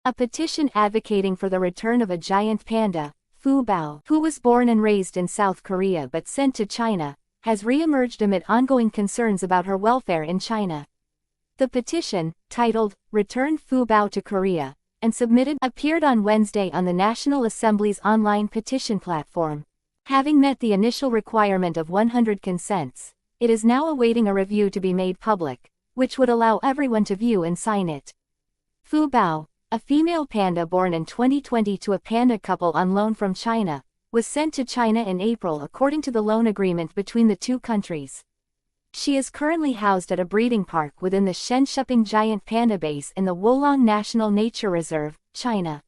A petition advocating for the return of a giant panda, Pubao, who was born and raised in South Korea but sent to China, has re-emerged amid ongoing concerns about her welfare in China. The petition, titled, "Return Pubao to Korea," and submitted, appeared on Wednesday on the National Assembly's online petition platform. Having met the initial requirement of 100 consents, it is now awaiting a review to be made public, which would allow everyone to view and sign it. Pubao, a female panda born in 2020 to a panda couple on loan from China, was sent to China in April according to the loan agreement between the two countries. She is currently housed at a breeding park within the Shenshuping giant panda base in the Wolong National Nature Reserve, China.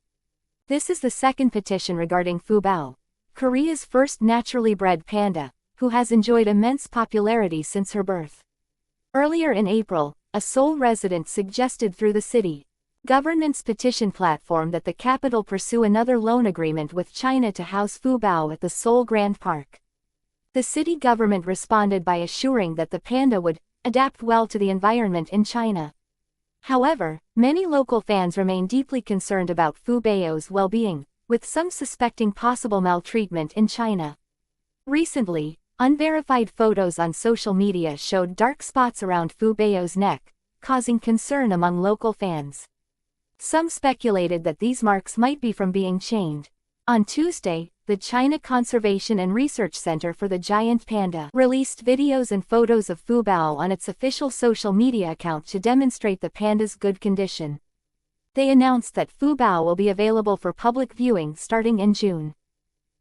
This is the second petition regarding Pubao, Korea's first naturally bred panda, who has enjoyed immense popularity since her birth. Earlier in April, a Seoul resident suggested through the city government's petition platform that the capital pursue another loan agreement with China to house Pubao at the Seoul Grand Park. The city government responded by assuring that the panda would adapt well to the environment in China. However, many local fans remain deeply concerned about Pubao's well-being, with some suspecting possible maltreatment in China. Recently, unverified photos on social media showed dark spots around Pubao's neck, causing concern among local fans. Some speculated that these marks might be from being chained. On Tuesday, the China Conservation and Research Center for the Giant Panda released videos and photos of Pubao on its official social media account to demonstrate the panda's good condition. They announced that Pubao will be available for public viewing starting in June.